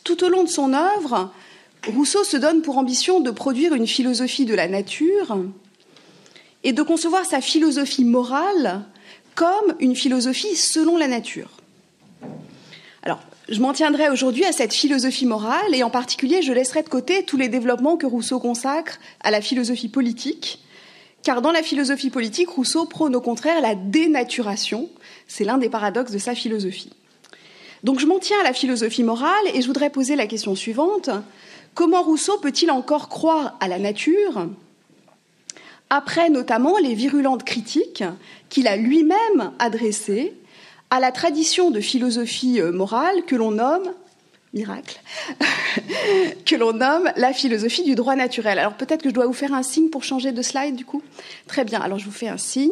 Tout au long de son œuvre, Rousseau se donne pour ambition de produire une philosophie de la nature et de concevoir sa philosophie morale comme une philosophie selon la nature. Alors, je m'en tiendrai aujourd'hui à cette philosophie morale et en particulier, je laisserai de côté tous les développements que Rousseau consacre à la philosophie politique, car dans la philosophie politique, Rousseau prône au contraire la dénaturation. C'est l'un des paradoxes de sa philosophie. Donc je m'en tiens à la philosophie morale et je voudrais poser la question suivante. Comment Rousseau peut-il encore croire à la nature après notamment les virulentes critiques qu'il a lui-même adressées à la tradition de philosophie morale que l'on nomme, miracle, que l'on nomme la philosophie du droit naturel. Alors peut-être que je dois vous faire un signe pour changer de slide du coup. Très bien, alors je vous fais un signe,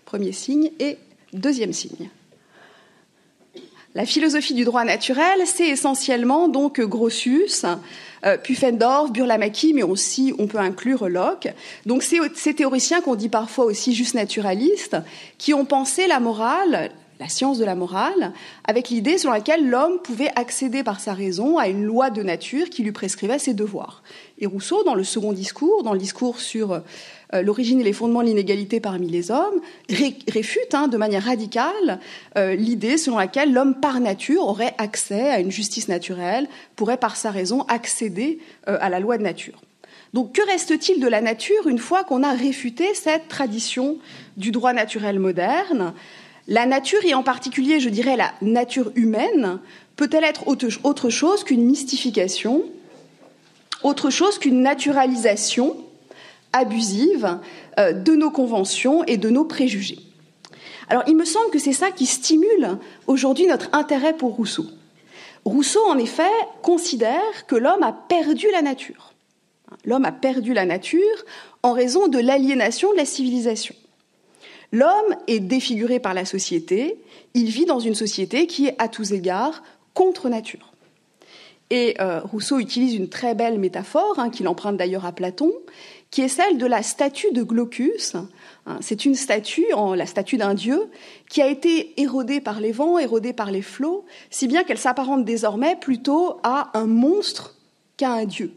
premier signe et deuxième signe. La philosophie du droit naturel, c'est essentiellement donc Grotius, Pufendorf, Burlamaqui, mais aussi on peut inclure Locke. Donc ces théoriciens qu'on dit parfois aussi juste naturalistes, qui ont pensé la morale, la science de la morale, avec l'idée selon laquelle l'homme pouvait accéder par sa raison à une loi de nature qui lui prescrivait ses devoirs. Et Rousseau, dans le second discours, dans le discours sur l'origine et les fondements de l'inégalité parmi les hommes, réfute de manière radicale l'idée selon laquelle l'homme par nature aurait accès à une justice naturelle, pourrait par sa raison accéder à la loi de nature. Donc que reste-t-il de la nature une fois qu'on a réfuté cette tradition du droit naturel moderne ? La nature, et en particulier, je dirais, la nature humaine, peut-elle être autre chose qu'une mystification, autre chose qu'une naturalisation abusive de nos conventions et de nos préjugés? Alors, il me semble que c'est ça qui stimule aujourd'hui notre intérêt pour Rousseau. Rousseau, en effet, considère que l'homme a perdu la nature. L'homme a perdu la nature en raison de l'aliénation de la civilisation. L'homme est défiguré par la société, il vit dans une société qui est à tous égards contre nature. Et Rousseau utilise une très belle métaphore, qu'il emprunte d'ailleurs à Platon, qui est celle de la statue de Glaucus. C'est une statue, la statue d'un dieu, qui a été érodée par les vents, érodée par les flots, si bien qu'elle s'apparente désormais plutôt à un monstre qu'à un dieu.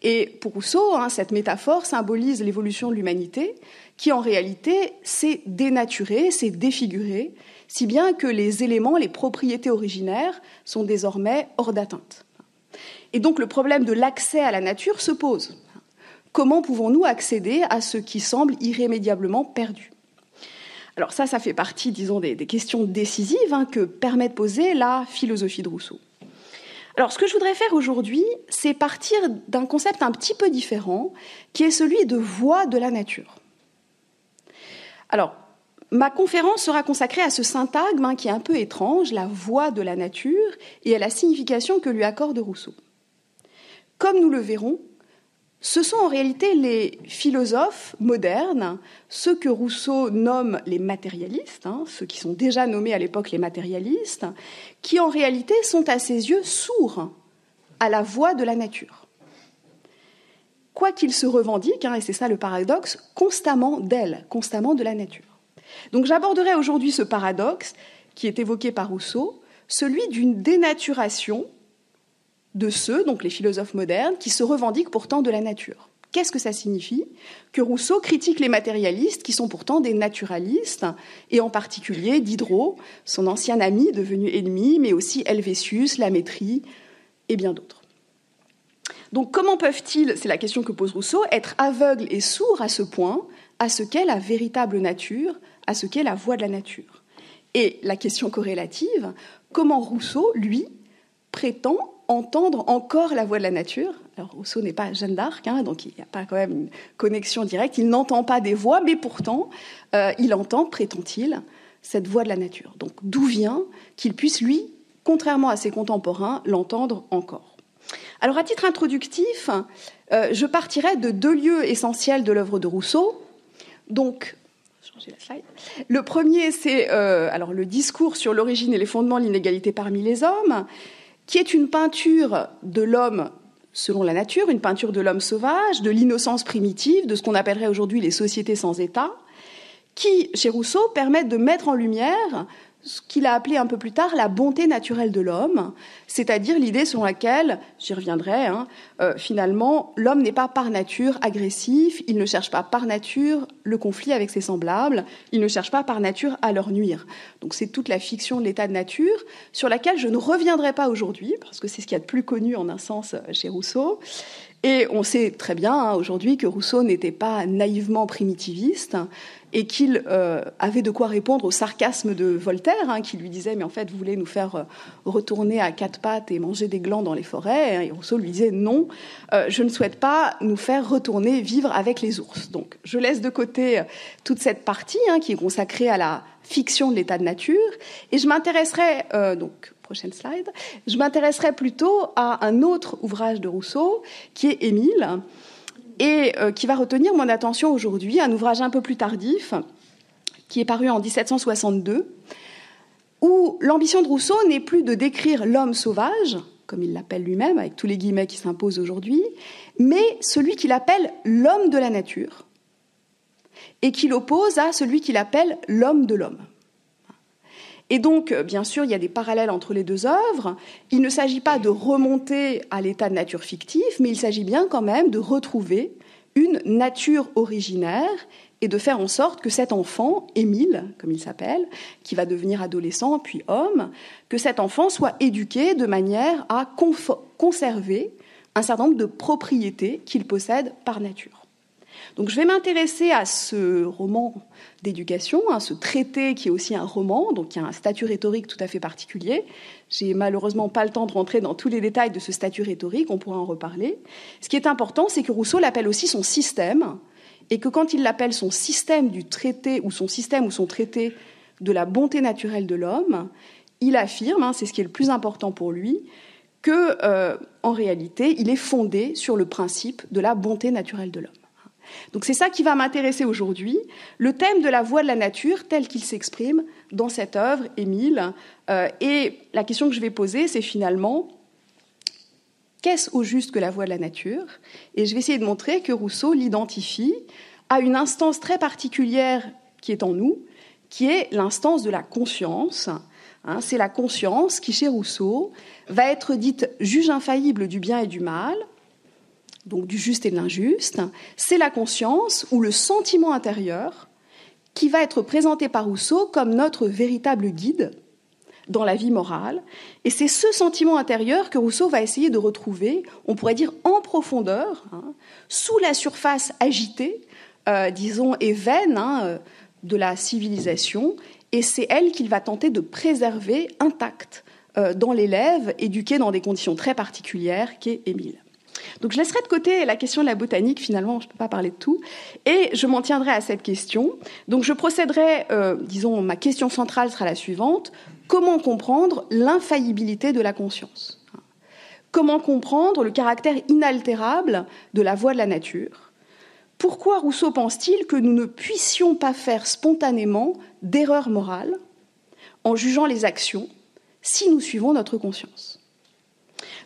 Et pour Rousseau, cette métaphore symbolise l'évolution de l'humanité, qui en réalité s'est dénaturée, s'est défigurée, si bien que les éléments, les propriétés originaires sont désormais hors d'atteinte. Et donc le problème de l'accès à la nature se pose. Comment pouvons-nous accéder à ce qui semble irrémédiablement perdu ? Alors ça fait partie, disons, des questions décisives que permet de poser la philosophie de Rousseau. Alors, ce que je voudrais faire aujourd'hui, c'est partir d'un concept un petit peu différent, qui est celui de voie de la nature. Alors, ma conférence sera consacrée à ce syntagme qui est un peu étrange, la voie de la nature, et à la signification que lui accorde Rousseau. Comme nous le verrons, ce sont en réalité les philosophes modernes, ceux que Rousseau nomme les matérialistes, ceux qui sont déjà nommés à l'époque les matérialistes, qui en réalité sont à ses yeux sourds à la voix de la nature. Quoi qu'ils se revendiquent, et c'est ça le paradoxe, constamment d'elle, constamment de la nature. Donc j'aborderai aujourd'hui ce paradoxe qui est évoqué par Rousseau, celui d'une dénaturation de ceux, donc les philosophes modernes, qui se revendiquent pourtant de la nature. Qu'est-ce que ça signifie ? Que Rousseau critique les matérialistes, qui sont pourtant des naturalistes, et en particulier Diderot, son ancien ami devenu ennemi, mais aussi Helvétius, Lamétrie, et bien d'autres. Donc comment peuvent-ils, c'est la question que pose Rousseau, être aveugles et sourds à ce point, à ce qu'est la véritable nature, à ce qu'est la voie de la nature ? Et la question corrélative, comment Rousseau, lui, prétend entendre encore la voix de la nature. Alors Rousseau n'est pas Jeanne d'Arc, donc il n'y a pas quand même une connexion directe. Il n'entend pas des voix, mais pourtant, il entend, prétend-il, cette voix de la nature. Donc d'où vient qu'il puisse, lui, contrairement à ses contemporains, l'entendre encore ? Alors à titre introductif, je partirai de deux lieux essentiels de l'œuvre de Rousseau. Donc, changer la slide. Le premier, c'est le discours sur l'origine et les fondements de l'inégalité parmi les hommes, qui est une peinture de l'homme selon la nature, une peinture de l'homme sauvage, de l'innocence primitive, de ce qu'on appellerait aujourd'hui les sociétés sans État, qui, chez Rousseau, permettent de mettre en lumière ce qu'il a appelé un peu plus tard la bonté naturelle de l'homme, c'est-à-dire l'idée selon laquelle, j'y reviendrai, finalement, l'homme n'est pas par nature agressif, il ne cherche pas par nature le conflit avec ses semblables, il ne cherche pas par nature à leur nuire. Donc c'est toute la fiction de l'état de nature sur laquelle je ne reviendrai pas aujourd'hui, parce que c'est ce qu'il y a de plus connu en un sens chez Rousseau. Et on sait très bien aujourd'hui que Rousseau n'était pas naïvement primitiviste et qu'il avait de quoi répondre au sarcasme de Voltaire, qui lui disait « mais en fait, vous voulez nous faire retourner à quatre pattes et manger des glands dans les forêts ?» Et Rousseau lui disait « non, je ne souhaite pas nous faire retourner vivre avec les ours. » Donc je laisse de côté toute cette partie qui est consacrée à la fiction de l'état de nature et je m'intéresserai prochaine slide. Je m'intéresserai plutôt à un autre ouvrage de Rousseau, qui est Émile, et qui va retenir mon attention aujourd'hui, un ouvrage un peu plus tardif, qui est paru en 1762, où l'ambition de Rousseau n'est plus de décrire l'homme sauvage, comme il l'appelle lui-même, avec tous les guillemets qui s'imposent aujourd'hui, mais celui qu'il appelle l'homme de la nature, et qu'il oppose à celui qu'il appelle l'homme de l'homme. Et donc, bien sûr, il y a des parallèles entre les deux œuvres. Il ne s'agit pas de remonter à l'état de nature fictif, mais il s'agit bien quand même de retrouver une nature originaire et de faire en sorte que cet enfant, Émile, comme il s'appelle, qui va devenir adolescent puis homme, que cet enfant soit éduqué de manière à conserver un certain nombre de propriétés qu'il possède par nature. Donc je vais m'intéresser à ce roman d'éducation, ce traité qui est aussi un roman, donc qui a un statut rhétorique tout à fait particulier. J'ai malheureusement pas le temps de rentrer dans tous les détails de ce statut rhétorique, on pourra en reparler. Ce qui est important, c'est que Rousseau l'appelle aussi son système, et que quand il l'appelle son système du traité, ou son système ou son traité de la bonté naturelle de l'homme, il affirme, c'est ce qui est le plus important pour lui, que en réalité, il est fondé sur le principe de la bonté naturelle de l'homme. Donc c'est ça qui va m'intéresser aujourd'hui, le thème de la voie de la nature tel qu'il s'exprime dans cette œuvre, Émile. Et la question que je vais poser, c'est finalement, qu'est-ce au juste que la voie de la nature ? Et je vais essayer de montrer que Rousseau l'identifie à une instance très particulière qui est en nous, qui est l'instance de la conscience. C'est la conscience qui, chez Rousseau, va être dite juge infaillible du bien et du mal, donc du juste et de l'injuste. C'est la conscience ou le sentiment intérieur qui va être présenté par Rousseau comme notre véritable guide dans la vie morale. Et c'est ce sentiment intérieur que Rousseau va essayer de retrouver, on pourrait dire en profondeur, sous la surface agitée, disons, et vaine de la civilisation. Et c'est elle qu'il va tenter de préserver intacte dans l'élève éduqué dans des conditions très particulières qu'est Émile. Donc je laisserai de côté la question de la botanique, finalement, je ne peux pas parler de tout, et je m'en tiendrai à cette question. Donc je procéderai, ma question centrale sera la suivante, comment comprendre l'infaillibilité de la conscience ? Comment comprendre le caractère inaltérable de la voie de la nature ? Pourquoi Rousseau pense-t-il que nous ne puissions pas faire spontanément d'erreurs morales en jugeant les actions si nous suivons notre conscience ?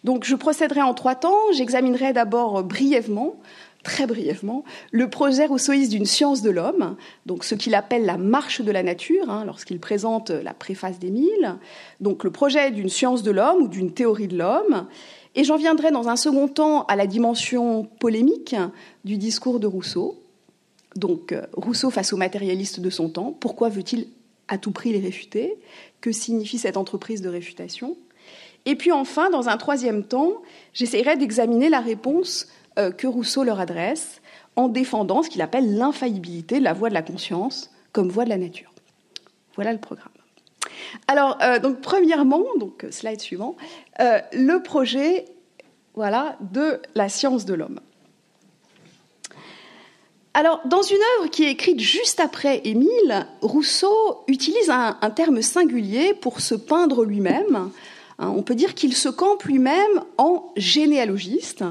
Donc je procéderai en 3 temps. J'examinerai d'abord brièvement, très brièvement, le projet rousseauiste d'une science de l'homme, donc ce qu'il appelle la marche de la nature, lorsqu'il présente la préface d'Émile, donc le projet d'une science de l'homme ou d'une théorie de l'homme. Et j'en viendrai dans un second temps à la dimension polémique du discours de Rousseau. Donc Rousseau face aux matérialistes de son temps, pourquoi veut-il à tout prix les réfuter ? Que signifie cette entreprise de réfutation ? Et puis enfin, dans un 3e temps, j'essaierai d'examiner la réponse que Rousseau leur adresse en défendant ce qu'il appelle l'infaillibilité de la voie de la conscience comme voie de la nature. Voilà le programme. Alors, donc premièrement, slide suivant, le projet de la science de l'homme. Alors, dans une œuvre qui est écrite juste après Émile, Rousseau utilise un terme singulier pour se peindre lui-même. On peut dire qu'il se campe lui-même en généalogiste.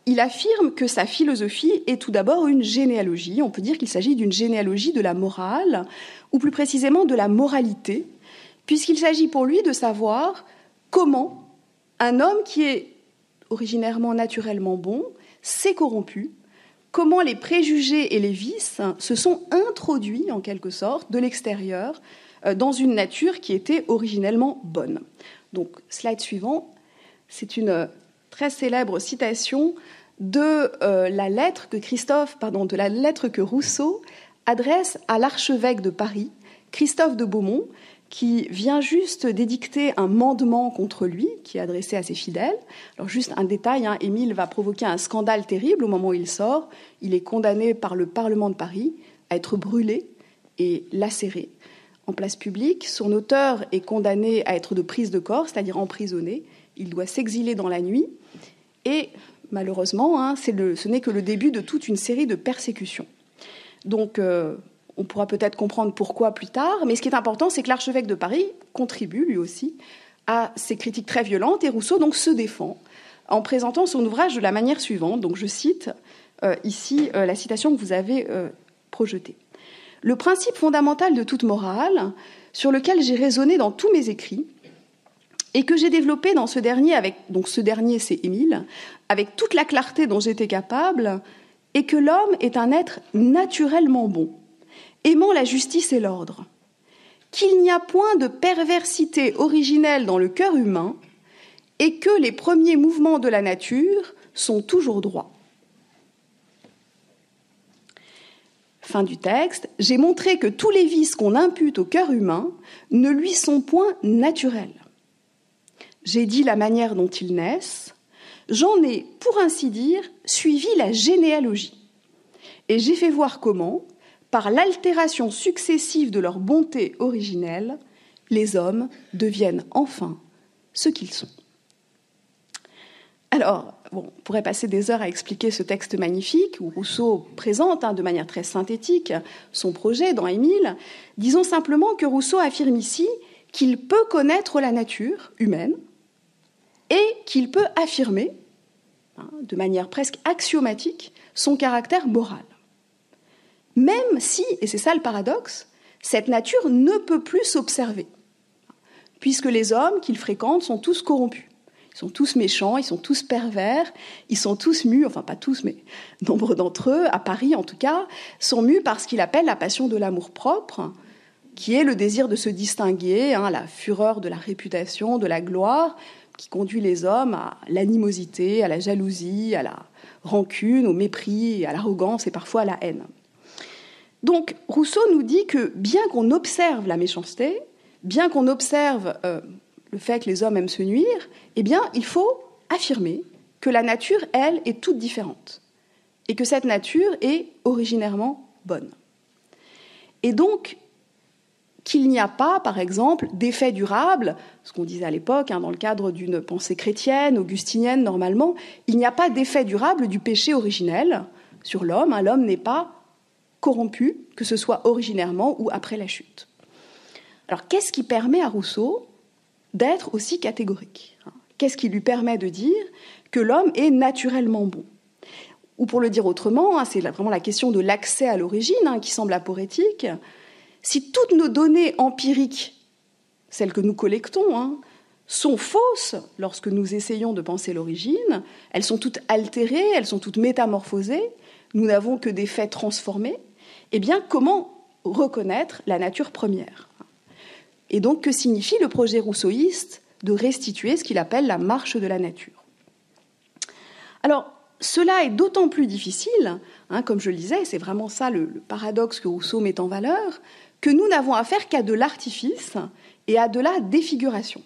Il affirme que sa philosophie est tout d'abord une généalogie. On peut dire qu'il s'agit d'une généalogie de la morale, ou plus précisément de la moralité, puisqu'il s'agit pour lui de savoir comment un homme qui est originairement naturellement bon s'est corrompu comment les préjugés et les vices se sont introduits, en quelque sorte, de l'extérieur, dans une nature qui était originellement bonne. Donc, slide suivant, c'est une très célèbre citation de la lettre que Rousseau adresse à l'archevêque de Paris, Christophe de Beaumont, qui vient juste d'édicter un mandement contre lui, qui est adressé à ses fidèles. Alors juste un détail, Émile va provoquer un scandale terrible au moment où il sort. Il est condamné par le Parlement de Paris à être brûlé et lacéré en place publique. Son auteur est condamné à être de prise de corps, c'est-à-dire emprisonné. Il doit s'exiler dans la nuit. Et malheureusement, ce n'est que le début de toute une série de persécutions. Donc, on pourra peut-être comprendre pourquoi plus tard, mais ce qui est important, c'est que l'archevêque de Paris contribue, lui aussi, à ces critiques très violentes, et Rousseau donc se défend en présentant son ouvrage de la manière suivante. Donc, je cite ici la citation que vous avez projetée. « Le principe fondamental de toute morale, sur lequel j'ai raisonné dans tous mes écrits, et que j'ai développé dans ce dernier, c'est Émile, avec toute la clarté dont j'étais capable, est que l'homme est un être naturellement bon, aimant la justice et l'ordre, qu'il n'y a point de perversité originelle dans le cœur humain et que les premiers mouvements de la nature sont toujours droits. » Fin du texte. « J'ai montré que tous les vices qu'on impute au cœur humain ne lui sont point naturels. J'ai dit la manière dont ils naissent. J'en ai, pour ainsi dire, suivi la généalogie. Et j'ai fait voir comment, par l'altération successive de leur bonté originelle, les hommes deviennent enfin ce qu'ils sont. » Alors, on pourrait passer des heures à expliquer ce texte magnifique où Rousseau présente de manière très synthétique son projet dans Émile. Disons simplement que Rousseau affirme ici qu'il peut connaître la nature humaine et qu'il peut affirmer, de manière presque axiomatique, son caractère moral. Même si, et c'est ça le paradoxe, cette nature ne peut plus s'observer, puisque les hommes qu'il fréquente sont tous corrompus. Ils sont tous méchants, ils sont tous pervers, ils sont tous mus, enfin pas tous, mais nombre d'entre eux, à Paris en tout cas, sont mus par ce qu'il appelle la passion de l'amour-propre, qui est le désir de se distinguer, la fureur de la réputation, de la gloire, qui conduit les hommes à l'animosité, à la jalousie, à la rancune, au mépris, à l'arrogance et parfois à la haine. Donc Rousseau nous dit que bien qu'on observe la méchanceté, bien qu'on observe le fait que les hommes aiment se nuire, eh bien, il faut affirmer que la nature, elle, est toute différente et que cette nature est originairement bonne. Et donc, qu'il n'y a pas, par exemple, d'effet durable, ce qu'on disait à l'époque, dans le cadre d'une pensée chrétienne, augustinienne, normalement, il n'y a pas d'effet durable du péché originel sur l'homme. L'homme n'est pas corrompu, que ce soit originairement ou après la chute. Alors, qu'est-ce qui permet à Rousseau d'être aussi catégorique ? Qu'est-ce qui lui permet de dire que l'homme est naturellement bon ? Ou pour le dire autrement, c'est vraiment la question de l'accès à l'origine qui semble aporétique. Si toutes nos données empiriques, celles que nous collectons, sont fausses lorsque nous essayons de penser l'origine, elles sont toutes altérées, elles sont toutes métamorphosées, nous n'avons que des faits transformés, eh bien, comment reconnaître la nature première ? Et donc, que signifie le projet rousseauiste de restituer ce qu'il appelle la marche de la nature ? Alors, cela est d'autant plus difficile, comme je le disais, c'est vraiment ça le paradoxe que Rousseau met en valeur, que nous n'avons affaire qu'à de l'artifice et à de la défiguration.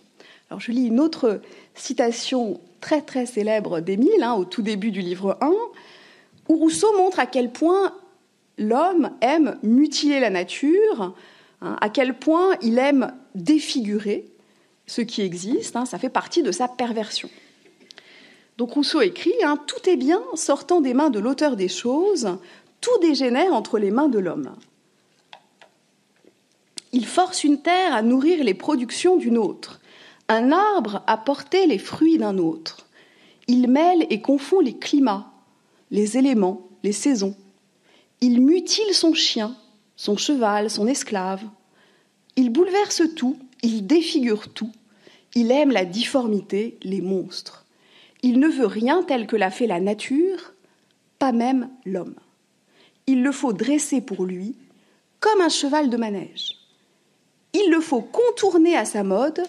Alors, je lis une autre citation très très célèbre d'Émile, au tout début du livre 1, où Rousseau montre à quel point l'homme aime mutiler la nature, à quel point il aime défigurer ce qui existe, ça fait partie de sa perversion. Donc Rousseau écrit « Tout est bien sortant des mains de l'auteur des choses, tout dégénère entre les mains de l'homme. Il force une terre à nourrir les productions d'une autre, un arbre à porter les fruits d'un autre. Il mêle et confond les climats, les éléments, les saisons. Il mutile son chien, son cheval, son esclave. Il bouleverse tout, il défigure tout. Il aime la difformité, les monstres. Il ne veut rien tel que l'a fait la nature, pas même l'homme. Il le faut dresser pour lui comme un cheval de manège. Il le faut contourner à sa mode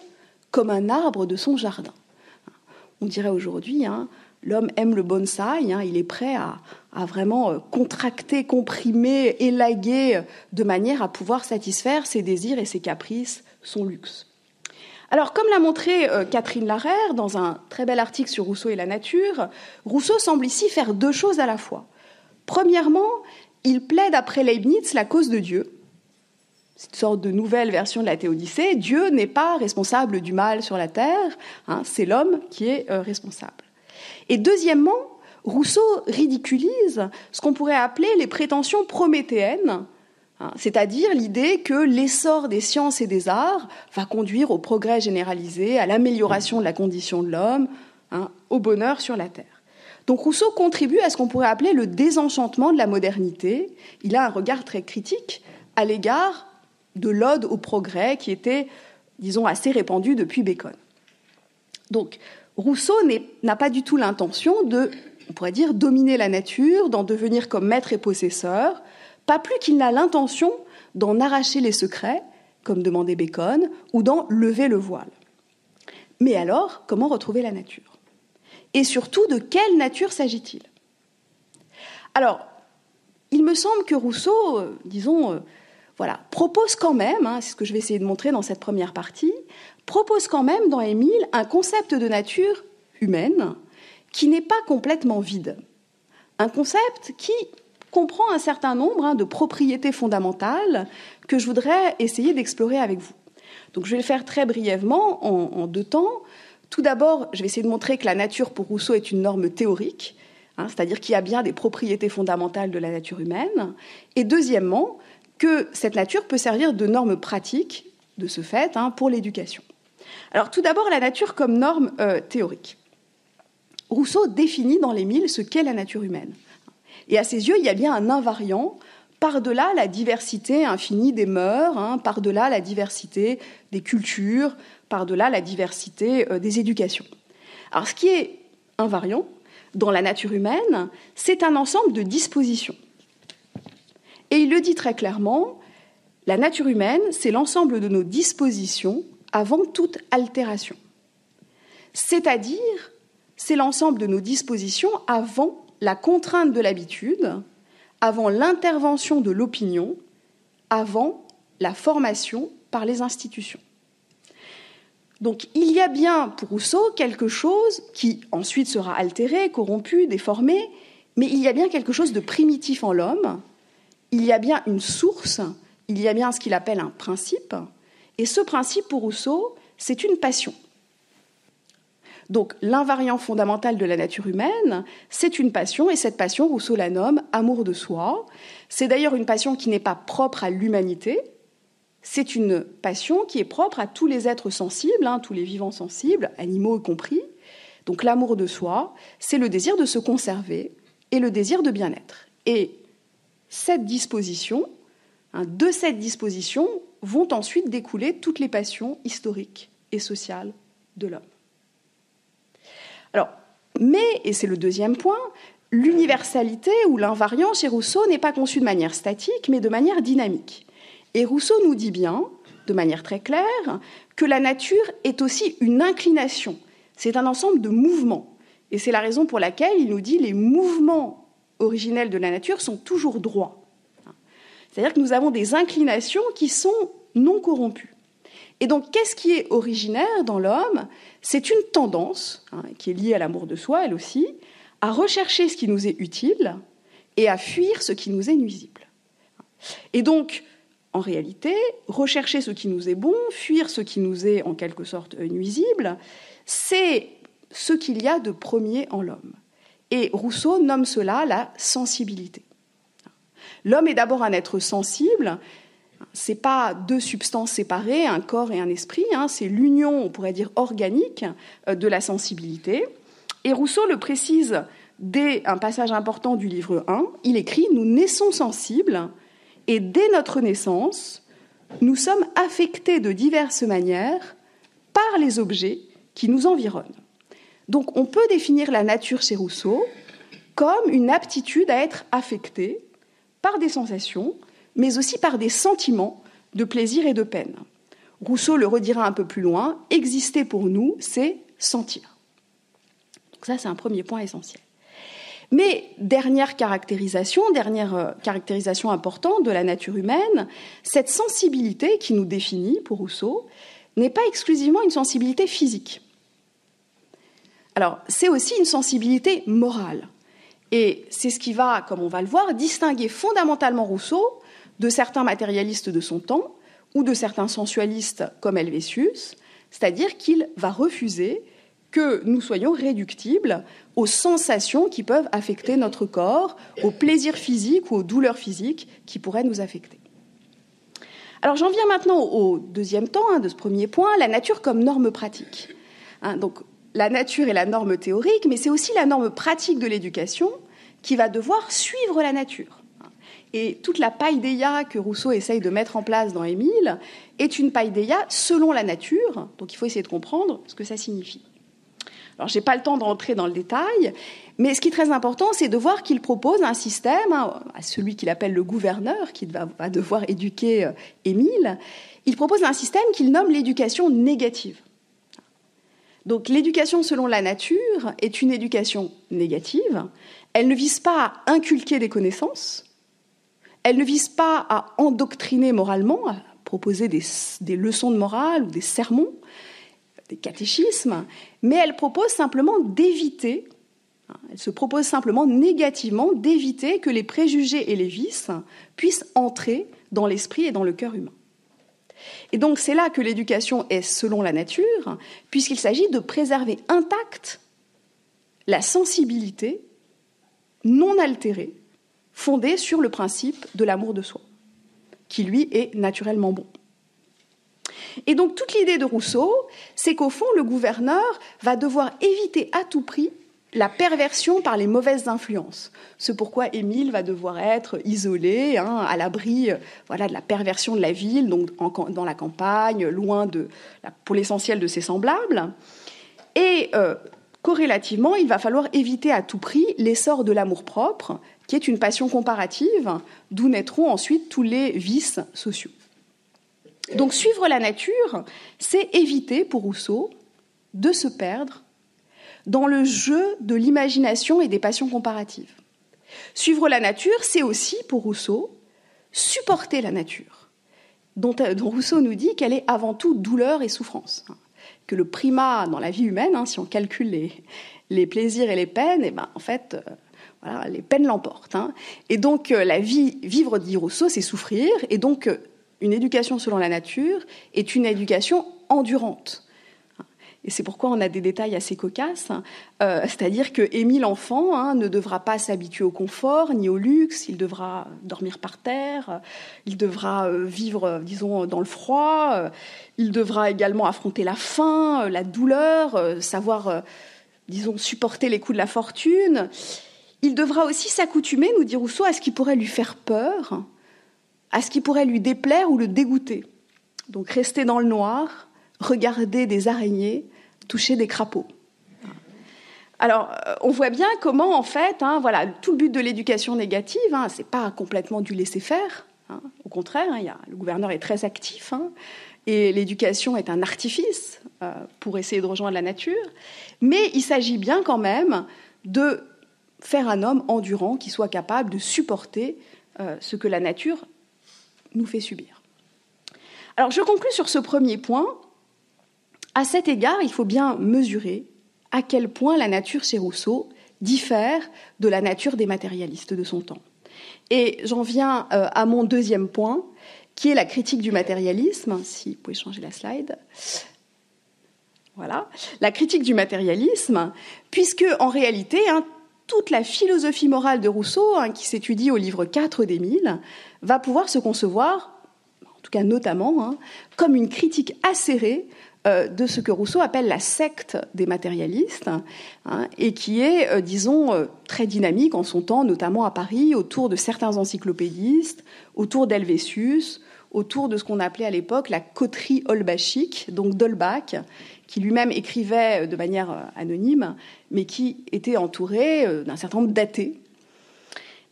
comme un arbre de son jardin. On dirait aujourd'hui, l'homme aime le bonsaï, il est prêt à vraiment contracter, comprimer, élaguer de manière à pouvoir satisfaire ses désirs et ses caprices, son luxe. Alors, comme l'a montré Catherine Larère dans un très bel article sur Rousseau et la nature, Rousseau semble ici faire deux choses à la fois. Premièrement, il plaide après Leibniz la cause de Dieu. C'est une sorte de nouvelle version de la Théodicée. Dieu n'est pas responsable du mal sur la terre, c'est l'homme qui est responsable. Et deuxièmement, Rousseau ridiculise ce qu'on pourrait appeler les prétentions prométhéennes, c'est-à-dire l'idée que l'essor des sciences et des arts va conduire au progrès généralisé, à l'amélioration de la condition de l'homme, au bonheur sur la terre. Donc Rousseau contribue à ce qu'on pourrait appeler le désenchantement de la modernité. Il a un regard très critique à l'égard de l'ode au progrès qui était, disons, assez répandue depuis Bacon. Donc Rousseau n'a pas du tout l'intention de, on pourrait dire, dominer la nature, d'en devenir comme maître et possesseur, pas plus qu'il n'a l'intention d'en arracher les secrets, comme demandait Bacon, ou d'en lever le voile. Mais alors, comment retrouver la nature ? Et surtout, de quelle nature s'agit-il ? Alors, il me semble que Rousseau, propose quand même, c'est ce que je vais essayer de montrer dans cette première partie, propose quand même dans Émile un concept de nature humaine qui n'est pas complètement vide. Un concept qui comprend un certain nombre de propriétés fondamentales que je voudrais essayer d'explorer avec vous. Donc je vais le faire très brièvement en deux temps. Tout d'abord, je vais essayer de montrer que la nature pour Rousseau est une norme théorique, c'est-à-dire qu'il y a bien des propriétés fondamentales de la nature humaine. Et deuxièmement, que cette nature peut servir de norme pratique, de ce fait, pour l'éducation. Alors tout d'abord, la nature comme norme théorique. Rousseau définit dans l'Émile ce qu'est la nature humaine. Et à ses yeux, il y a bien un invariant par-delà la diversité infinie des mœurs, par-delà la diversité des cultures, par-delà la diversité des éducations. Alors ce qui est invariant dans la nature humaine, c'est un ensemble de dispositions. Et il le dit très clairement, la nature humaine, c'est l'ensemble de nos dispositions avant toute altération. C'est-à-dire, c'est l'ensemble de nos dispositions avant la contrainte de l'habitude, avant l'intervention de l'opinion, avant la formation par les institutions. Donc il y a bien pour Rousseau quelque chose qui ensuite sera altéré, corrompu, déformé, mais il y a bien quelque chose de primitif en l'homme, il y a bien une source, il y a bien ce qu'il appelle un principe, et ce principe pour Rousseau, c'est une passion. Donc l'invariant fondamental de la nature humaine, c'est une passion, et cette passion, Rousseau la nomme amour de soi. C'est d'ailleurs une passion qui n'est pas propre à l'humanité, c'est une passion qui est propre à tous les êtres sensibles, tous les vivants sensibles, animaux y compris. Donc l'amour de soi, c'est le désir de se conserver et le désir de bien-être. Et cette disposition, de cette disposition, vont ensuite découler toutes les passions historiques et sociales de l'homme. Alors, mais, et c'est le deuxième point, l'universalité ou l'invariant chez Rousseau n'est pas conçu de manière statique, mais de manière dynamique. Et Rousseau nous dit bien, de manière très claire, que la nature est aussi une inclination. C'est un ensemble de mouvements. Et c'est la raison pour laquelle il nous dit que les mouvements originels de la nature sont toujours droits. C'est-à-dire que nous avons des inclinations qui sont non corrompues. Et donc, qu'est-ce qui est originaire dans l'homme ? C'est une tendance, qui est liée à l'amour de soi, elle aussi, à rechercher ce qui nous est utile et à fuir ce qui nous est nuisible. Et donc, en réalité, rechercher ce qui nous est bon, fuir ce qui nous est en quelque sorte nuisible, c'est ce qu'il y a de premier en l'homme. Et Rousseau nomme cela la sensibilité. L'homme est d'abord un être sensible. Ce n'est pas deux substances séparées, un corps et un esprit, c'est l'union, on pourrait dire, organique de la sensibilité. Et Rousseau le précise dès un passage important du livre 1, il écrit « Nous naissons sensibles et dès notre naissance, nous sommes affectés de diverses manières par les objets qui nous environnent. » Donc on peut définir la nature chez Rousseau comme une aptitude à être affecté par des sensations, mais aussi par des sentiments de plaisir et de peine. Rousseau le redira un peu plus loin, exister pour nous, c'est sentir. Donc ça, c'est un premier point essentiel. Mais dernière caractérisation importante de la nature humaine, cette sensibilité qui nous définit pour Rousseau n'est pas exclusivement une sensibilité physique. Alors, c'est aussi une sensibilité morale. Et c'est ce qui va, comme on va le voir, distinguer fondamentalement Rousseau de certains matérialistes de son temps ou de certains sensualistes comme Helvétius, c'est-à-dire qu'il va refuser que nous soyons réductibles aux sensations qui peuvent affecter notre corps, aux plaisirs physiques ou aux douleurs physiques qui pourraient nous affecter. Alors j'en viens maintenant au deuxième temps de ce premier point, la nature comme norme pratique. Donc la nature est la norme théorique, mais c'est aussi la norme pratique de l'éducation qui va devoir suivre la nature. Et toute la paideia que Rousseau essaye de mettre en place dans Émile est une paideia selon la nature, donc il faut essayer de comprendre ce que ça signifie. Alors, je n'ai pas le temps d'entrer dans le détail, mais ce qui est très important, c'est de voir qu'il propose un système, à celui qu'il appelle le gouverneur, qui va devoir éduquer Émile, il propose un système qu'il nomme l'éducation négative. Donc, l'éducation selon la nature est une éducation négative. Elle ne vise pas à inculquer des connaissances, elle ne vise pas à endoctriner moralement, à proposer des leçons de morale ou des sermons, des catéchismes, mais elle propose simplement d'éviter, elle se propose simplement négativement d'éviter que les préjugés et les vices puissent entrer dans l'esprit et dans le cœur humain. Et donc c'est là que l'éducation est selon la nature, puisqu'il s'agit de préserver intacte la sensibilité non altérée, fondée sur le principe de l'amour de soi, qui lui est naturellement bon. Et donc toute l'idée de Rousseau, c'est qu'au fond, le gouverneur va devoir éviter à tout prix la perversion par les mauvaises influences. C'est pourquoi Émile va devoir être isolé, à l'abri de la perversion de la ville, donc dans la campagne, loin pour l'essentiel de ses semblables. Et corrélativement, il va falloir éviter à tout prix l'essor de l'amour-propre, qui est une passion comparative, d'où naîtront ensuite tous les vices sociaux. Donc suivre la nature, c'est éviter, pour Rousseau, de se perdre dans le jeu de l'imagination et des passions comparatives. Suivre la nature, c'est aussi, pour Rousseau, supporter la nature, dont Rousseau nous dit qu'elle est avant tout douleur et souffrance. Que le primat dans la vie humaine, si on calcule les plaisirs et les peines, en fait, les peines l'emportent. Et donc vivre, dit Rousseau, c'est souffrir, et donc une éducation selon la nature est une éducation endurante. Et c'est pourquoi on a des détails assez cocasses, c'est-à-dire que Émile enfant ne devra pas s'habituer au confort ni au luxe, il devra dormir par terre, il devra vivre, disons, dans le froid, il devra également affronter la faim, la douleur, savoir, disons, supporter les coups de la fortune. Il devra aussi s'accoutumer, nous dit Rousseau, à ce qui pourrait lui faire peur, à ce qui pourrait lui déplaire ou le dégoûter. Donc rester dans le noir, regarder des araignées, toucher des crapauds. Alors, on voit bien comment, en fait, tout le but de l'éducation négative, c'est pas complètement du laisser-faire. Au contraire, le gouverneur est très actif, et l'éducation est un artifice pour essayer de rejoindre la nature. Mais il s'agit bien quand même de faire un homme endurant qui soit capable de supporter ce que la nature nous fait subir. Alors, je conclus sur ce premier point. À cet égard, il faut bien mesurer à quel point la nature chez Rousseau diffère de la nature des matérialistes de son temps. Et j'en viens à mon deuxième point, qui est la critique du matérialisme. Si vous pouvez changer la slide. Voilà. La critique du matérialisme, puisque, en réalité, toute la philosophie morale de Rousseau, qui s'étudie au livre 4 d'Émile, va pouvoir se concevoir, en tout cas notamment, comme une critique acérée de ce que Rousseau appelle la secte des matérialistes, et qui est, disons, très dynamique en son temps, notamment à Paris, autour de certains encyclopédistes, autour d'Helvétius, autour de ce qu'on appelait à l'époque la coterie holbachique, donc d'Holbach, qui lui-même écrivait de manière anonyme, mais qui était entouré d'un certain nombre d'athées.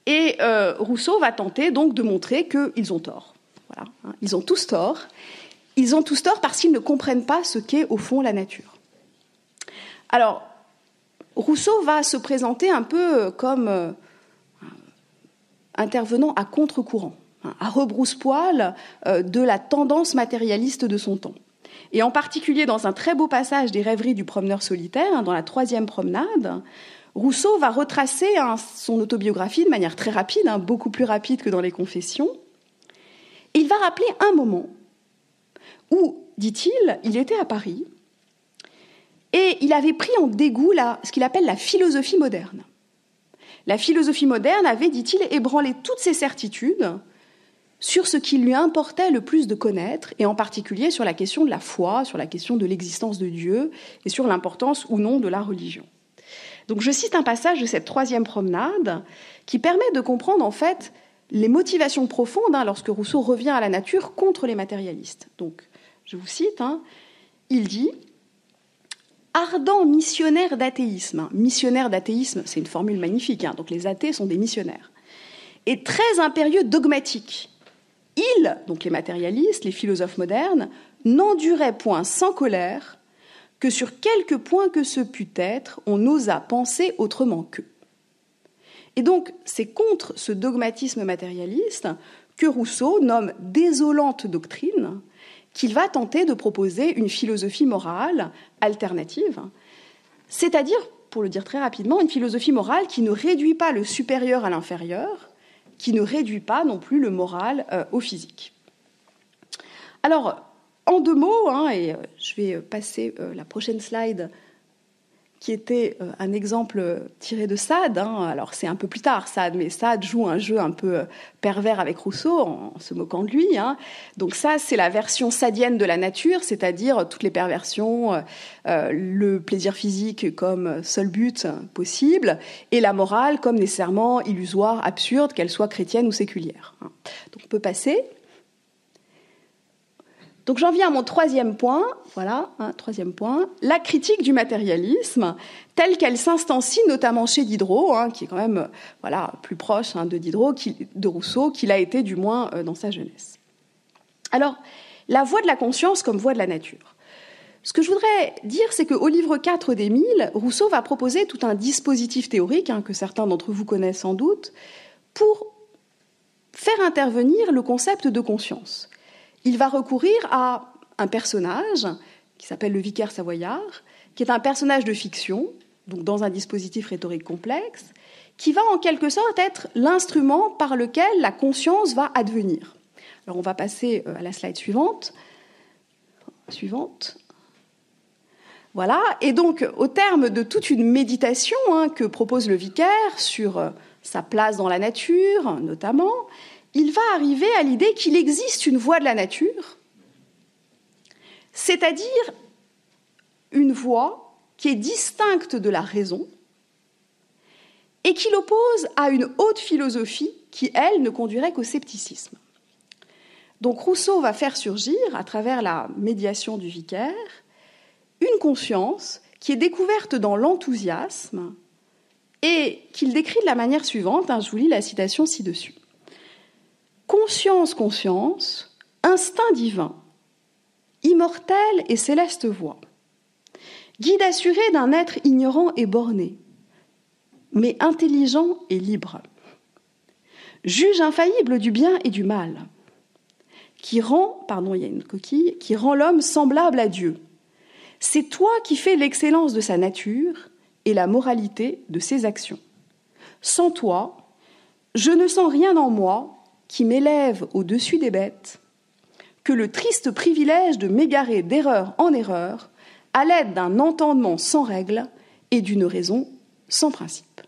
Et Rousseau va tenter donc de montrer qu'ils ont tort. Voilà, hein, ils ont tous tort. Ils ont tous tort parce qu'ils ne comprennent pas ce qu'est au fond la nature. Alors, Rousseau va se présenter un peu comme intervenant à contre-courant, à rebrousse-poil de la tendance matérialiste de son temps. Et en particulier dans un très beau passage des Rêveries du promeneur solitaire, dans la 3e promenade, Rousseau va retracer son autobiographie de manière très rapide, beaucoup plus rapide que dans les Confessions. Et il va rappeler un moment où, dit-il, il était à Paris et il avait pris en dégoût ce qu'il appelle la philosophie moderne. La philosophie moderne avait, dit-il, ébranlé toutes ses certitudes sur ce qui lui importait le plus de connaître, et en particulier sur la question de la foi, sur la question de l'existence de Dieu, et sur l'importance ou non de la religion. Donc je cite un passage de cette 3e promenade qui permet de comprendre en fait les motivations profondes lorsque Rousseau revient à la nature contre les matérialistes. Donc je vous cite, il dit « Ardent missionnaire d'athéisme ». Missionnaire d'athéisme, c'est une formule magnifique, donc les athées sont des missionnaires. Et très impérieux dogmatique. Ils, donc les matérialistes, les philosophes modernes, n'enduraient point sans colère que sur quelque point que ce pût être, on osa penser autrement qu'eux. Et donc, c'est contre ce dogmatisme matérialiste que Rousseau nomme désolante doctrine qu'il va tenter de proposer une philosophie morale alternative, c'est-à-dire, pour le dire très rapidement, une philosophie morale qui ne réduit pas le supérieur à l'inférieur, qui ne réduit pas non plus le moral au physique. Alors, en 2 mots, et je vais passer la prochaine slide, qui était un exemple tiré de Sade. Alors, c'est un peu plus tard, Sade, mais Sade joue un jeu un peu pervers avec Rousseau, en se moquant de lui. Donc ça, c'est la version sadienne de la nature, c'est-à-dire toutes les perversions, le plaisir physique comme seul but possible, et la morale comme nécessairement illusoire, absurde, qu'elle soit chrétienne ou séculière. Donc on peut passer. Donc j'en viens à mon 3e point, voilà, 3e point, la critique du matérialisme, telle qu'elle s'instancie notamment chez Diderot, qui est quand même plus proche de Diderot, de Rousseau, qu'il a été du moins dans sa jeunesse. Alors, la voie de la conscience comme voie de la nature. Ce que je voudrais dire, c'est qu'au livre 4 d'Émile, Rousseau va proposer tout un dispositif théorique, que certains d'entre vous connaissent sans doute, pour faire intervenir le concept de conscience. Il va recourir à un personnage qui s'appelle le vicaire savoyard, qui est un personnage de fiction, donc dans un dispositif rhétorique complexe, qui va en quelque sorte être l'instrument par lequel la conscience va advenir. Alors on va passer à la slide suivante. Voilà, et donc au terme de toute une méditation que propose le vicaire sur sa place dans la nature, notamment, il va arriver à l'idée qu'il existe une voie de la nature, c'est-à-dire une voie qui est distincte de la raison et qui l'oppose à une haute philosophie qui, elle, ne conduirait qu'au scepticisme. Donc Rousseau va faire surgir, à travers la médiation du vicaire, une conscience qui est découverte dans l'enthousiasme et qu'il décrit de la manière suivante, je vous lis la citation ci-dessus. Conscience, conscience, instinct divin, immortelle et céleste voix, guide assuré d'un être ignorant et borné, mais intelligent et libre, juge infaillible du bien et du mal, qui rend l'homme semblable à Dieu. C'est toi qui fais l'excellence de sa nature et la moralité de ses actions. Sans toi, je ne sens rien en moi qui m'élève au-dessus des bêtes, que le triste privilège de m'égarer d'erreur en erreur à l'aide d'un entendement sans règle et d'une raison sans principe.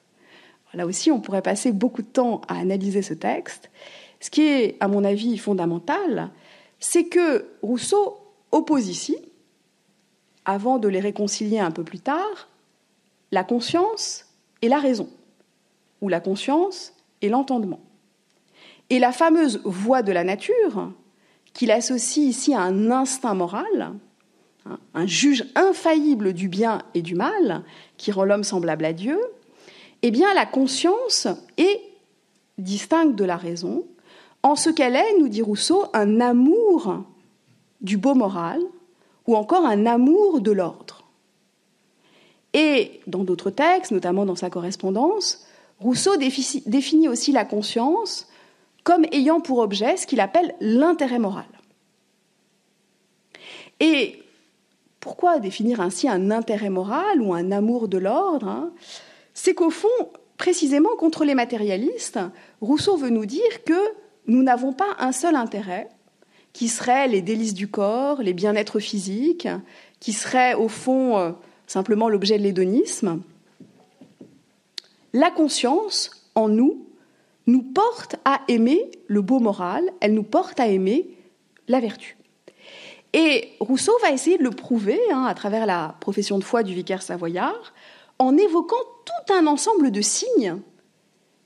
Là aussi, on pourrait passer beaucoup de temps à analyser ce texte. Ce qui est, à mon avis, fondamental, c'est que Rousseau oppose ici, avant de les réconcilier un peu plus tard, la conscience et la raison, ou la conscience et l'entendement. Et la fameuse voie de la nature, qu'il associe ici à un instinct moral, un juge infaillible du bien et du mal, qui rend l'homme semblable à Dieu, eh bien la conscience est distincte de la raison, en ce qu'elle est, nous dit Rousseau, un amour du beau moral, ou encore un amour de l'ordre. Et dans d'autres textes, notamment dans sa correspondance, Rousseau définit aussi la conscience comme ayant pour objet ce qu'il appelle l'intérêt moral. Et pourquoi définir ainsi un intérêt moral ou un amour de l'ordre ? C'est qu'au fond, précisément contre les matérialistes, Rousseau veut nous dire que nous n'avons pas un seul intérêt, qui serait les délices du corps, les bien-être physiques, qui serait au fond simplement l'objet de l'hédonisme. La conscience, en nous, nous porte à aimer le beau moral, elle nous porte à aimer la vertu. Et Rousseau va essayer de le prouver à travers la profession de foi du vicaire savoyard, en évoquant tout un ensemble de signes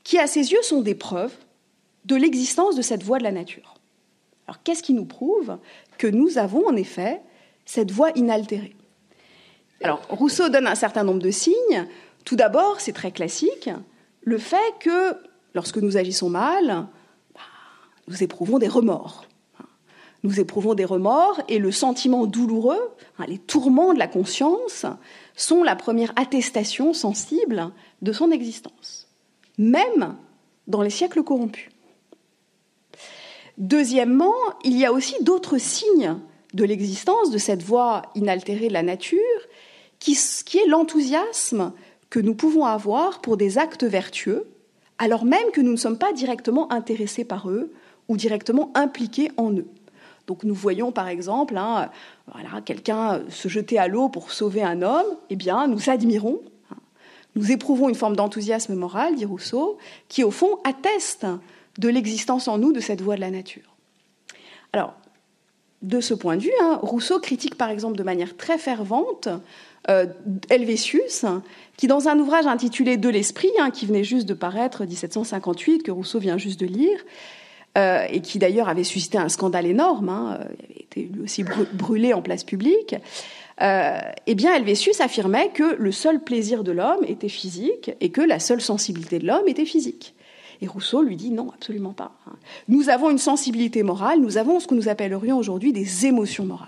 qui, à ses yeux, sont des preuves de l'existence de cette voie de la nature. Alors, qu'est-ce qui nous prouve que nous avons, en effet, cette voie inaltérée ? Alors, Rousseau donne un certain nombre de signes. Tout d'abord, c'est très classique, le fait que, lorsque nous agissons mal, nous éprouvons des remords. Nous éprouvons des remords et le sentiment douloureux, les tourments de la conscience, sont la première attestation sensible de son existence, même dans les siècles corrompus. Deuxièmement, il y a aussi d'autres signes de l'existence de cette voie inaltérée de la nature, qui est l'enthousiasme que nous pouvons avoir pour des actes vertueux, alors même que nous ne sommes pas directement intéressés par eux ou directement impliqués en eux. Donc nous voyons par exemple quelqu'un se jeter à l'eau pour sauver un homme, eh bien nous admirons, nous éprouvons une forme d'enthousiasme moral, dit Rousseau, qui au fond atteste de l'existence en nous de cette voie de la nature. Alors, de ce point de vue, Rousseau critique par exemple de manière très fervente Helvétius, qui dans un ouvrage intitulé « De l'esprit », qui venait juste de paraître, 1758, que Rousseau vient juste de lire, et qui d'ailleurs avait suscité un scandale énorme, il avait été lui aussi brûlé en place publique, eh bien Helvétius affirmait que le seul plaisir de l'homme était physique et que la seule sensibilité de l'homme était physique. Et Rousseau lui dit non, absolument pas. Nous avons une sensibilité morale, nous avons ce que nous appellerions aujourd'hui des émotions morales.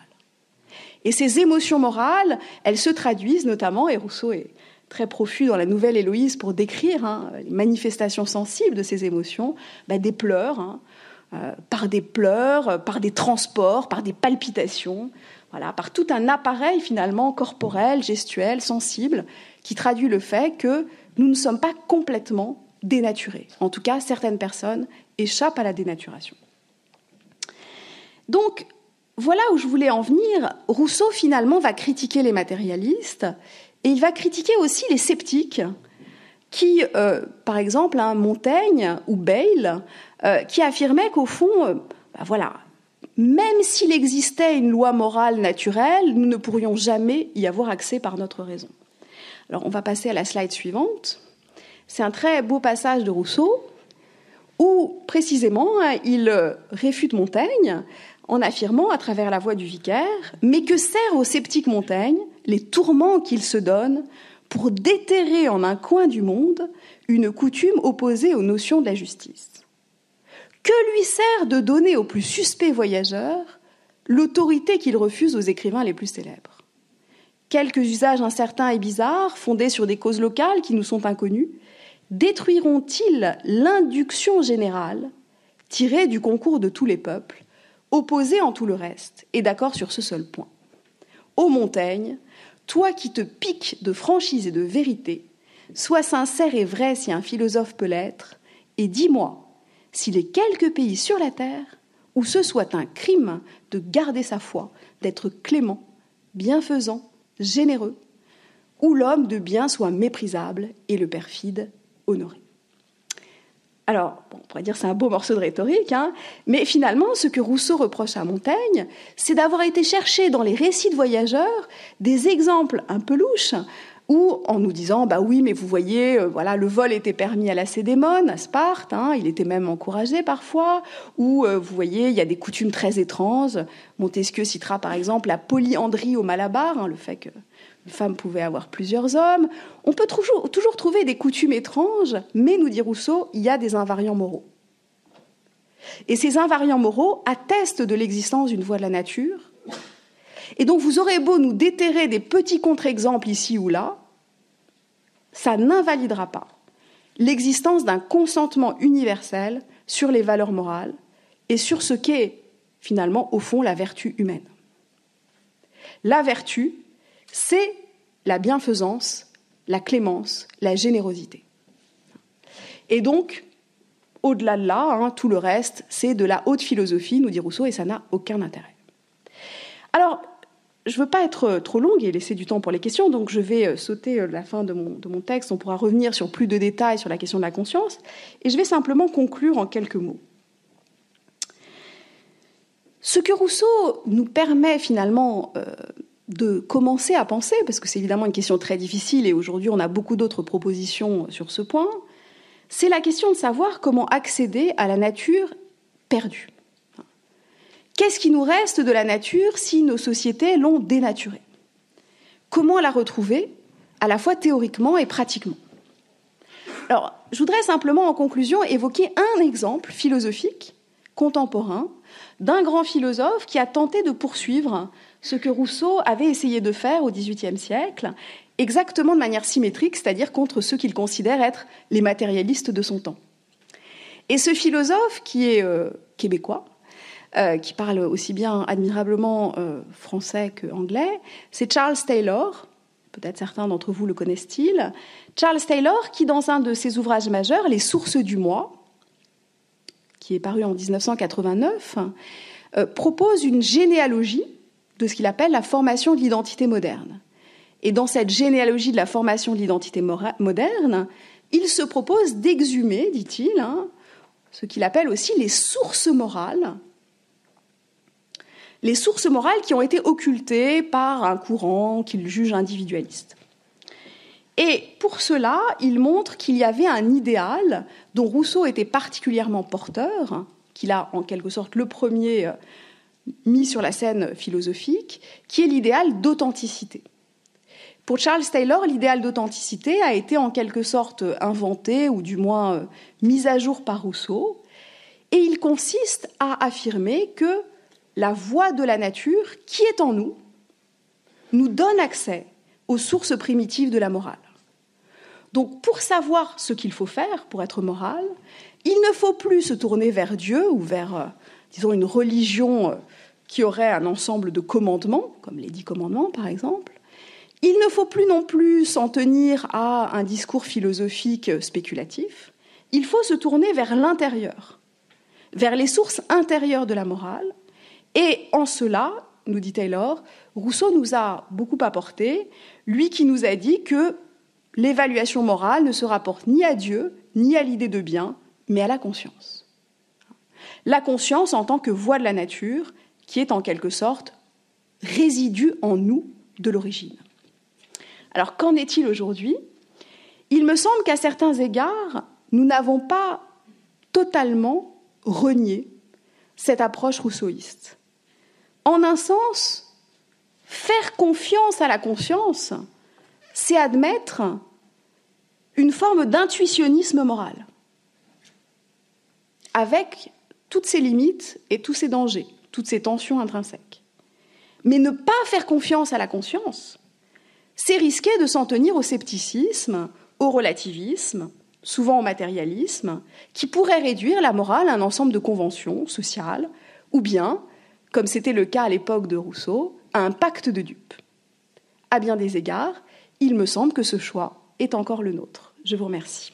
Et ces émotions morales, elles se traduisent notamment, et Rousseau est très profus dans la Nouvelle Héloïse pour décrire les manifestations sensibles de ces émotions, des pleurs, par des transports, par des palpitations, par tout un appareil finalement corporel, gestuel, sensible, qui traduit le fait que nous ne sommes pas complètement dénaturés. En tout cas, certaines personnes échappent à la dénaturation. Donc, voilà où je voulais en venir. Rousseau, finalement, va critiquer les matérialistes et il va critiquer aussi les sceptiques qui, par exemple, Montaigne ou Bayle, qui affirmaient qu'au fond, même s'il existait une loi morale naturelle, nous ne pourrions jamais y avoir accès par notre raison. Alors, on va passer à la slide suivante. C'est un très beau passage de Rousseau où, précisément, il réfute Montaigne en affirmant, à travers la voix du vicaire, « Mais que sert au sceptique Montaigne les tourments qu'il se donne pour déterrer en un coin du monde une coutume opposée aux notions de la justice ? Que lui sert de donner aux plus suspects voyageurs l'autorité qu'il refuse aux écrivains les plus célèbres ? Quelques usages incertains et bizarres, fondés sur des causes locales qui nous sont inconnues, détruiront-ils l'induction générale tirée du concours de tous les peuples, opposés en tout le reste, et d'accord sur ce seul point ? Ô Montaigne, toi qui te piques de franchise et de vérité, sois sincère et vrai si un philosophe peut l'être, et dis-moi s'il est quelque pays sur la terre où ce soit un crime de garder sa foi, d'être clément, bienfaisant, généreux, où l'homme de bien soit méprisable et le perfide honoré. Alors, on pourrait dire que c'est un beau morceau de rhétorique, mais finalement, ce que Rousseau reproche à Montaigne, c'est d'avoir été chercher dans les récits de voyageurs des exemples un peu louches ou en nous disant « oui, mais vous voyez, voilà, le vol était permis à Lacédémone, à Sparte, il était même encouragé parfois », ou vous voyez, il y a des coutumes très étranges. Montesquieu citera par exemple la polyandrie au Malabar, le fait qu'une femme pouvait avoir plusieurs hommes. On peut toujours trouver des coutumes étranges, mais, nous dit Rousseau, il y a des invariants moraux. Et ces invariants moraux attestent de l'existence d'une voie de la nature. Et donc vous aurez beau nous déterrer des petits contre-exemples ici ou là, ça n'invalidera pas l'existence d'un consentement universel sur les valeurs morales et sur ce qu'est finalement au fond la vertu humaine. La vertu, c'est la bienfaisance, la clémence, la générosité. Et donc, au-delà de là, tout le reste, c'est de la haute philosophie, nous dit Rousseau, et ça n'a aucun intérêt. Alors, je ne veux pas être trop longue et laisser du temps pour les questions, donc je vais sauter la fin de mon texte. On pourra revenir sur plus de détails sur la question de la conscience, et je vais simplement conclure en quelques mots. Ce que Rousseau nous permet finalement de commencer à penser, parce que c'est évidemment une question très difficile, et aujourd'hui on a beaucoup d'autres propositions sur ce point, c'est la question de savoir comment accéder à la nature perdue. Qu'est-ce qui nous reste de la nature si nos sociétés l'ont dénaturée ? Comment la retrouver, à la fois théoriquement et pratiquement ? Alors, je voudrais simplement, en conclusion, évoquer un exemple philosophique contemporain d'un grand philosophe qui a tenté de poursuivre ce que Rousseau avait essayé de faire au XVIIIe siècle, exactement de manière symétrique, c'est-à-dire contre ceux qu'il considère être les matérialistes de son temps. Et ce philosophe, qui est québécois, qui parle aussi bien admirablement français qu'anglais, c'est Charles Taylor. Peut-être certains d'entre vous le connaissent-ils. Charles Taylor, qui dans un de ses ouvrages majeurs, Les sources du moi, qui est paru en 1989, propose une généalogie de ce qu'il appelle la formation de l'identité moderne. Et dans cette généalogie de la formation de l'identité moderne, il se propose d'exhumer, dit-il, ce qu'il appelle aussi les sources morales qui ont été occultées par un courant qu'il juge individualiste. Et pour cela, il montre qu'il y avait un idéal dont Rousseau était particulièrement porteur, qu'il a en quelque sorte le premier mis sur la scène philosophique, qui est l'idéal d'authenticité. Pour Charles Taylor, l'idéal d'authenticité a été en quelque sorte inventé, ou du moins mis à jour par Rousseau, et il consiste à affirmer que la voie de la nature, qui est en nous, nous donne accès aux sources primitives de la morale. Donc, pour savoir ce qu'il faut faire pour être moral, il ne faut plus se tourner vers Dieu ou vers, disons, une religion qui aurait un ensemble de commandements, comme les 10 commandements, par exemple. Il ne faut plus non plus s'en tenir à un discours philosophique spéculatif. Il faut se tourner vers l'intérieur, vers les sources intérieures de la morale. Et en cela, nous dit Taylor, Rousseau nous a beaucoup apporté, lui qui nous a dit que l'évaluation morale ne se rapporte ni à Dieu, ni à l'idée de bien, mais à la conscience. La conscience en tant que voie de la nature, qui est en quelque sorte résidu en nous de l'origine. Alors, qu'en est-il aujourd'hui ? Il me semble qu'à certains égards, nous n'avons pas totalement renié cette approche rousseauiste. En un sens, faire confiance à la conscience, c'est admettre une forme d'intuitionnisme moral, avec toutes ses limites et tous ses dangers, toutes ses tensions intrinsèques. Mais ne pas faire confiance à la conscience, c'est risquer de s'en tenir au scepticisme, au relativisme, souvent au matérialisme, qui pourrait réduire la morale à un ensemble de conventions sociales, ou bien, comme c'était le cas à l'époque de Rousseau, à un pacte de dupes. À bien des égards, il me semble que ce choix est encore le nôtre. Je vous remercie.